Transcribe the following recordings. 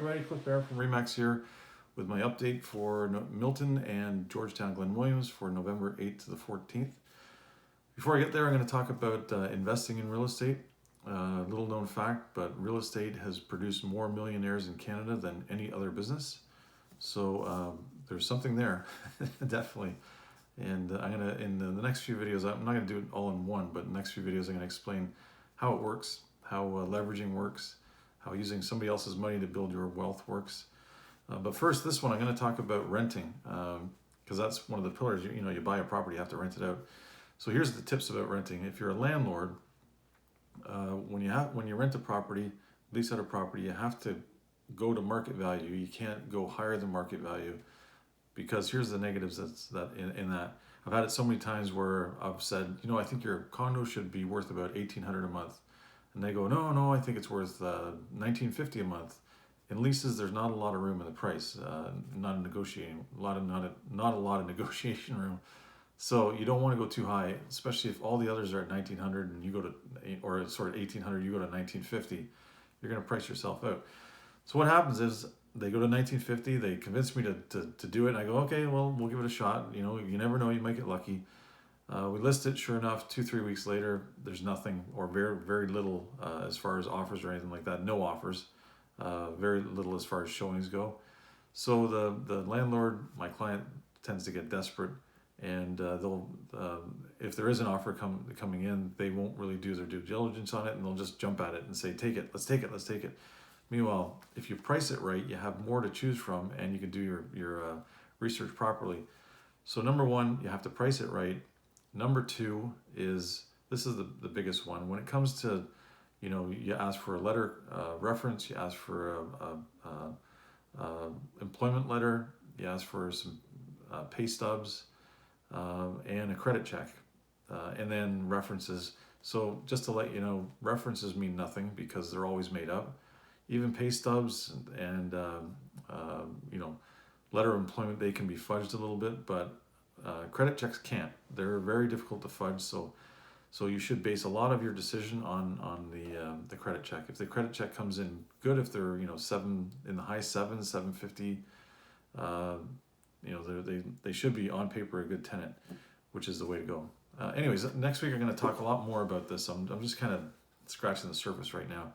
everybody, Cliff Barron from Remax here with my update for Milton and Georgetown Glen Williams for November 8th to the 14th. Before I get there, I'm going to talk about investing in real estate. Little known fact, but real estate has produced more millionaires in Canada than any other business. So there's something there, definitely. And I'm going to, in the next few videos, I'm not going to do it all in one, but in the next few videos I'm going to explain how it works, how leveraging works, how using somebody else's money to build your wealth works. But first, this one, I'm going to talk about renting, because that's one of the pillars. You buy a property, you have to rent it out. So here's the tips about renting. If you're a landlord, when you rent a property, lease out a property, you have to go to market value. You can't go higher than market value, because here's the negatives in that. I've had it so many times where I've said, I think your condo should be worth about $1,800 a month. And they go, no, I think it's worth $1,950 a month. In leases, there's not a lot of room in the price, not a lot of negotiation room. So you don't want to go too high, especially if all the others are at $1,900 and you go to, or sort of $1,800, you go to $1,950. You're going to price yourself out. So what happens is they go to $1,950. They convince me to do it. And I go, okay, well, we'll give it a shot. You never know, you might get lucky. We list it, sure enough, 2-3 weeks later, there's nothing, or very, very little as far as offers or anything like that. No offers, very little as far as showings go. So the landlord, my client, tends to get desperate, and they'll, if there is an offer coming in, they won't really do their due diligence on it, and they'll just jump at it and say, take it, let's take it, let's take it. Meanwhile, if you price it right, you have more to choose from, and you can do your research properly. So number one, you have to price it right. Number two is, this is the biggest one. When it comes to, you ask for a letter reference, you ask for a employment letter, you ask for some pay stubs, and a credit check, and then references. So just to let you know, references mean nothing because they're always made up. Even pay stubs and letter of employment, they can be fudged a little bit, but credit checks can't. They're very difficult to fudge, so you should base a lot of your decision on the credit check. If the credit check comes in good, if they're seven in the high sevens, 750, they should be on paper a good tenant, which is the way to go. Anyways, next week I'm going to talk a lot more about this. I'm just kind of scratching the surface right now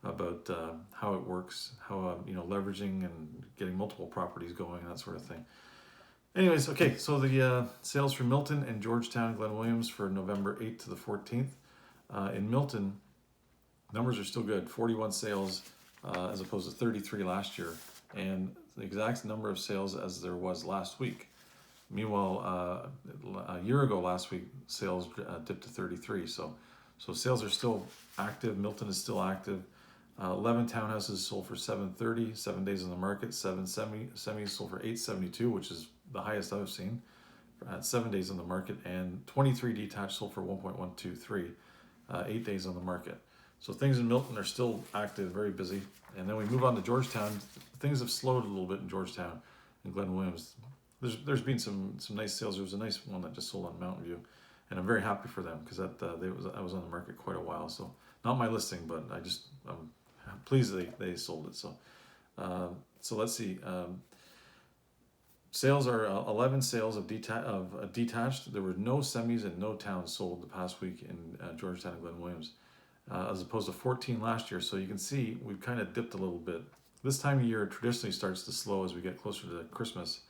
about how it works, how leveraging and getting multiple properties going and that sort of thing. Anyways, okay, so the sales for Milton and Georgetown Glen Williams for November 8th to the 14th. In Milton, numbers are still good, 41 sales as opposed to 33 last year, and the exact number of sales as there was last week. Meanwhile, a year ago last week, sales dipped to 33, so sales are still active. Milton is still active. 11 townhouses sold for $730, 7 days on the market. 7 semis sold for $872, which is the highest I've seen at 7 days on the market, and 23 detached sold for $1.123, 8 days on the market. So things in Milton are still active, very busy. And then we move on to Georgetown. Things have slowed a little bit in Georgetown and Glen Williams. There's been some nice sales. There was a nice one that just sold on Mountain View, and I'm very happy for them because I was on the market quite a while. So not my listing, but I'm pleased they sold it. So let's see. Sales are 11 sales of detached. There were no semis and no towns sold the past week in Georgetown and Glen Williams, as opposed to 14 last year. So you can see we've kind of dipped a little bit. This time of year traditionally starts to slow as we get closer to Christmas,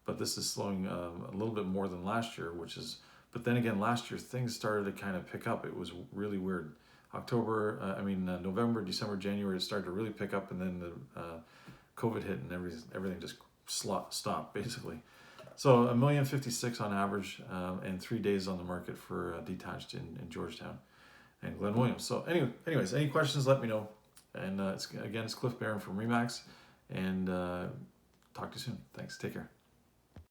but this is slowing a little bit more than last year, but then again, last year things started to kind of pick up. It was really weird. November, December, January, it started to really pick up, and then the COVID hit and everything just stopped basically. So $1,056,000 on average, and 3 days on the market for detached in Georgetown and Glen Williams. So anyways, any questions, let me know. And it's Cliff Barron from Remax, and talk to you soon. Thanks. Take care.